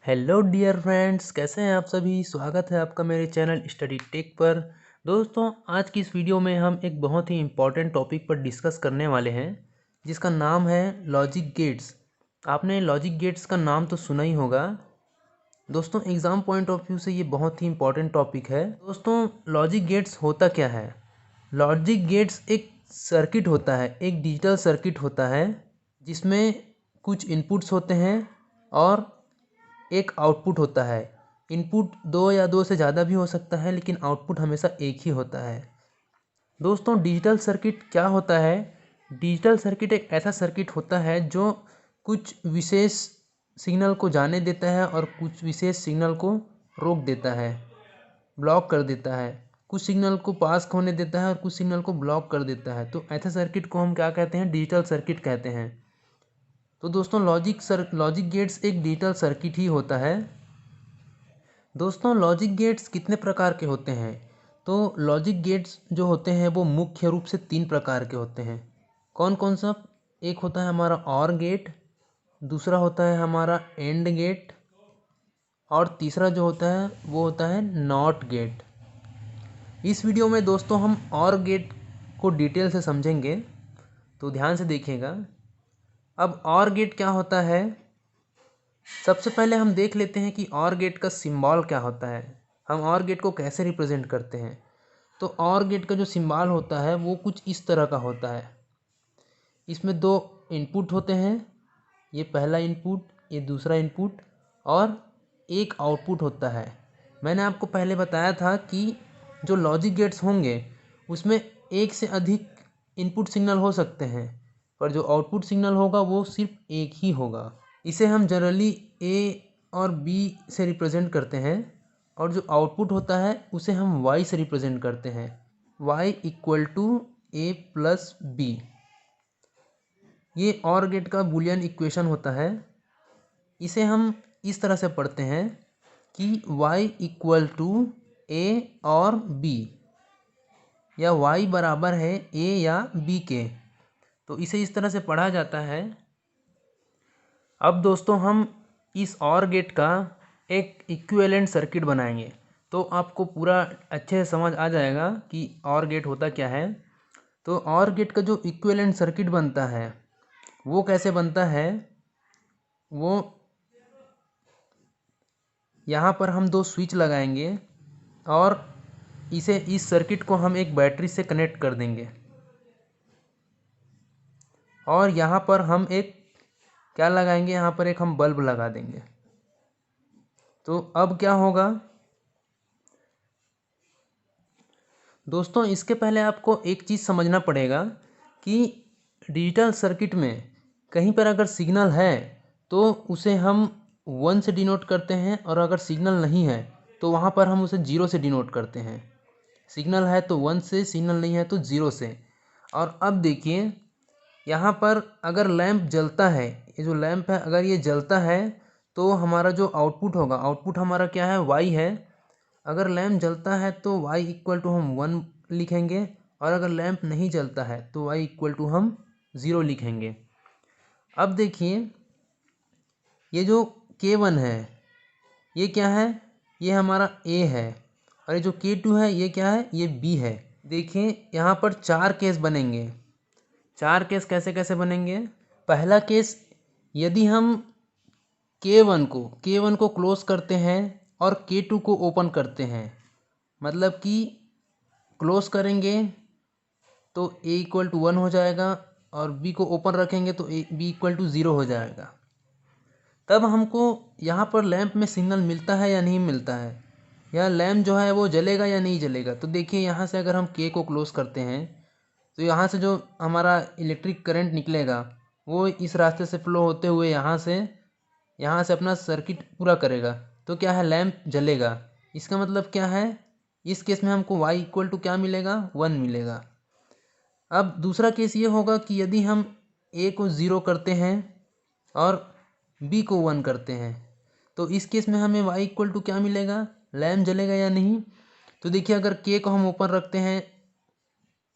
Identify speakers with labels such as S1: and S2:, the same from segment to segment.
S1: Hello dear friends, कैसे हैं आप सभी। स्वागत है आपका मेरे चैनल स्टडी टेक पर। दोस्तों, आज की इस वीडियो में हम एक बहुत ही इम्पॉर्टेंट टॉपिक पर डिस्कस करने वाले हैं जिसका नाम है लॉजिक गेट्स। आपने लॉजिक गेट्स का नाम तो सुना ही होगा। दोस्तों, एग्ज़ाम पॉइंट ऑफ व्यू से ये बहुत ही इम्पॉर्टेंट टॉपिक है। दोस्तों, लॉजिक गेट्स होता क्या है। लॉजिक गेट्स एक सर्किट होता है, एक डिजिटल सर्किट होता है जिसमें कुछ इनपुट्स होते हैं और एक आउटपुट होता है। इनपुट दो या दो से ज़्यादा भी हो सकता है, लेकिन आउटपुट हमेशा एक ही होता है। दोस्तों, डिजिटल सर्किट क्या होता है। डिजिटल सर्किट एक ऐसा सर्किट होता है जो कुछ विशेष सिग्नल को जाने देता है और कुछ विशेष सिग्नल को रोक देता है, ब्लॉक कर देता है। कुछ सिग्नल को पास होने देता है और कुछ सिग्नल को ब्लॉक कर देता है। तो ऐसे सर्किट को हम क्या कहते हैं, डिजिटल सर्किट कहते हैं। तो दोस्तों, लॉजिक गेट्स एक डिजिटल सर्किट ही होता है। दोस्तों, लॉजिक गेट्स कितने प्रकार के होते हैं। तो लॉजिक गेट्स जो होते हैं वो मुख्य रूप से 3 प्रकार के होते हैं। कौन कौन सा। एक होता है हमारा ऑर गेट, दूसरा होता है हमारा एंड गेट और तीसरा जो होता है वो होता है नॉट गेट। इस वीडियो में दोस्तों हम ऑर गेट को डिटेल से समझेंगे, तो ध्यान से देखिएगा। अब ऑर गेट क्या होता है, सबसे पहले हम देख लेते हैं कि ऑर गेट का सिंबल क्या होता है। हम ऑर गेट को कैसे रिप्रेजेंट करते हैं। तो ऑर गेट का जो सिंबल होता है वो कुछ इस तरह का होता है। इसमें 2 इनपुट होते हैं, ये पहला इनपुट, ये दूसरा इनपुट और एक आउटपुट होता है। मैंने आपको पहले बताया था कि जो लॉजिक गेट्स होंगे उसमें एक से अधिक इनपुट सिग्नल हो सकते हैं, पर जो आउटपुट सिग्नल होगा वो सिर्फ एक ही होगा। इसे हम जनरली ए और बी से रिप्रेजेंट करते हैं और जो आउटपुट होता है उसे हम वाई से रिप्रेजेंट करते हैं। y equal to A plus B, ये ऑर गेट का बूलियन इक्वेशन होता है। इसे हम इस तरह से पढ़ते हैं कि y इक्वल टू ए और बी, या y बराबर है a या b के। तो इसे इस तरह से पढ़ा जाता है। अब दोस्तों, हम इस ऑर गेट का एक इक्विवेलेंट सर्किट बनाएंगे, तो आपको पूरा अच्छे से समझ आ जाएगा कि ऑर गेट होता क्या है। तो ऑर गेट का जो इक्विवेलेंट सर्किट बनता है वो कैसे बनता है, वो यहाँ पर हम 2 स्विच लगाएंगे और इस सर्किट को हम एक बैटरी से कनेक्ट कर देंगे और यहाँ पर हम एक क्या लगाएंगे, यहाँ पर एक हम बल्ब लगा देंगे। तो अब क्या होगा दोस्तों, इसके पहले आपको एक चीज़ समझना पड़ेगा कि डिजिटल सर्किट में कहीं पर अगर सिग्नल है तो उसे हम 1 से डिनोट करते हैं, और अगर सिग्नल नहीं है तो वहाँ पर हम उसे 0 से डिनोट करते हैं। सिग्नल है तो 1 से, सिग्नल नहीं है तो 0 से। और अब देखिए, यहाँ पर अगर लैंप जलता है, ये जो लैंप है अगर ये जलता है तो हमारा जो आउटपुट होगा, आउटपुट हमारा क्या है, वाई है। अगर लैंप जलता है तो y इक्वल टू हम 1 लिखेंगे, और अगर लैंप नहीं जलता है तो y इक्वल टू हम 0 लिखेंगे। अब देखिए, ये जो K1 है ये क्या है, ये हमारा A है, और ये जो K2 है ये क्या है, ये B है। देखिए यहाँ पर 4 केस बनेंगे। 4 केस कैसे कैसे बनेंगे। पहला केस, यदि हम K1 को क्लोज करते हैं और K2 को ओपन करते हैं, मतलब कि क्लोज करेंगे तो a इक्वल टू 1 हो जाएगा, और b को ओपन रखेंगे तो b इक्वल टू 0 हो जाएगा। तब हमको यहाँ पर लैंप में सिग्नल मिलता है या नहीं मिलता है, या लैंप जो है वो जलेगा या नहीं जलेगा। तो देखिए, यहाँ से अगर हम k को क्लोज करते हैं तो यहाँ से जो हमारा इलेक्ट्रिक करंट निकलेगा वो इस रास्ते से फ्लो होते हुए यहाँ से अपना सर्किट पूरा करेगा। तो क्या है, लैंप जलेगा। इसका मतलब क्या है, इस केस में हमको y इक्वल टू क्या मिलेगा, 1 मिलेगा। अब दूसरा केस ये होगा कि यदि हम a को 0 करते हैं और b को 1 करते हैं, तो इस केस में हमें y इक्वल टू क्या मिलेगा, लैंप जलेगा या नहीं। तो देखिए, अगर k को हम ओपन रखते हैं,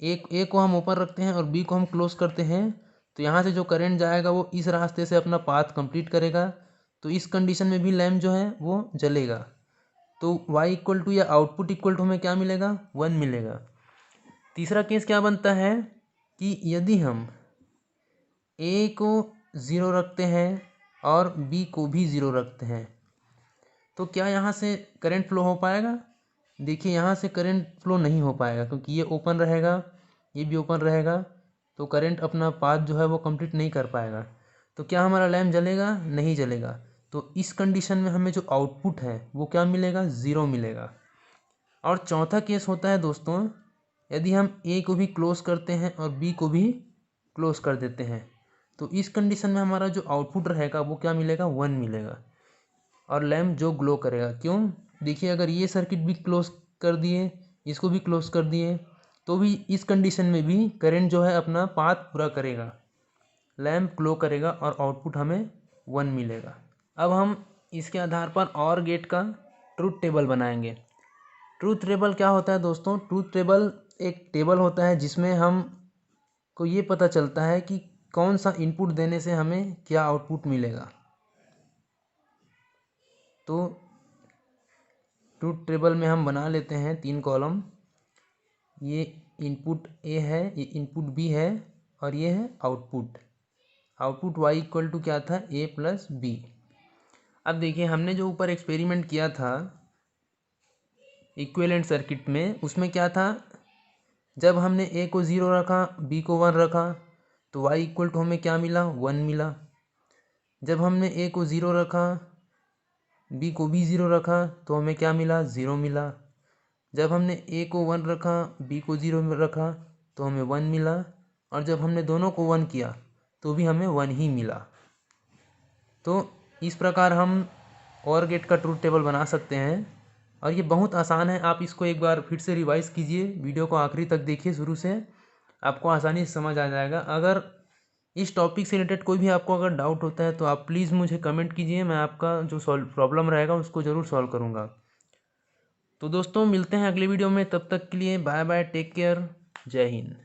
S1: a को हम ओपन रखते हैं और b को हम क्लोज करते हैं, तो यहाँ से जो करंट जाएगा वो इस रास्ते से अपना पाथ कंप्लीट करेगा। तो इस कंडीशन में भी लैम्प जो है वो जलेगा। तो y इक्वल टू या आउटपुट इक्वल टू हमें क्या मिलेगा, 1 मिलेगा। तीसरा केस क्या बनता है कि यदि हम a को 0 रखते हैं और b को भी 0 रखते हैं तो क्या यहाँ से करंट फ्लो हो पाएगा? देखिए यहाँ से करंट फ्लो नहीं हो पाएगा, क्योंकि ये ओपन रहेगा, ये भी ओपन रहेगा, तो करंट अपना पाथ जो है वो कंप्लीट नहीं कर पाएगा। तो क्या हमारा लैम्प जलेगा? नहीं जलेगा। तो इस कंडीशन में हमें जो आउटपुट है वो क्या मिलेगा, 0 मिलेगा। और चौथा केस होता है दोस्तों, यदि हम ए को भी क्लोज करते हैं और बी को भी क्लोज कर देते हैं, तो इस कंडीशन में हमारा जो आउटपुट रहेगा वो क्या मिलेगा, 1 मिलेगा और लैम्प जो ग्लो करेगा। क्यों? देखिए अगर ये सर्किट भी क्लोज कर दिए, इसको भी क्लोज कर दिए, तो भी इस कंडीशन में भी करंट जो है अपना पाथ पूरा करेगा, लैम्प ग्लो करेगा और आउटपुट हमें 1 मिलेगा। अब हम इसके आधार पर और गेट का ट्रूथ टेबल बनाएंगे। ट्रूथ टेबल क्या होता है दोस्तों? ट्रूथ टेबल एक टेबल होता है जिसमें हम को ये पता चलता है कि कौन सा इनपुट देने से हमें क्या आउटपुट मिलेगा। तो ट्रूथ टेबल में हम बना लेते हैं 3 कॉलम। ये इनपुट ए है, ये इनपुट बी है और ये है output. Output Y equal to क्या था, ए प्लस बी। अब देखिए हमने जो ऊपर एक्सपेरिमेंट किया था इक्विवेलेंट सर्किट में, उसमें क्या था, जब हमने ए को 0 रखा, बी को 1 रखा, तो वाई इक्वल टू हमें क्या मिला, 1 मिला। जब हमने ए को 0 रखा, बी को भी 0 रखा, तो हमें क्या मिला, 0 मिला। जब हमने ए को 1 रखा, बी को 0 में रखा, तो हमें 1 मिला। और जब हमने दोनों को 1 किया तो भी हमें 1 ही मिला। तो इस प्रकार हम OR गेट का ट्रूथ टेबल बना सकते हैं और ये बहुत आसान है। आप इसको एक बार फिर से रिवाइज़ कीजिए, वीडियो को आखिरी तक देखिए, शुरू से आपको आसानी से समझ आ जाएगा। अगर इस टॉपिक से रिलेटेड कोई भी आपको अगर डाउट होता है तो आप प्लीज़ मुझे कमेंट कीजिए, मैं आपका जो प्रॉब्लम रहेगा उसको ज़रूर सॉल्व करूँगा। तो दोस्तों मिलते हैं अगले वीडियो में, तब तक के लिए बाय बाय, टेक केयर, जय हिंद।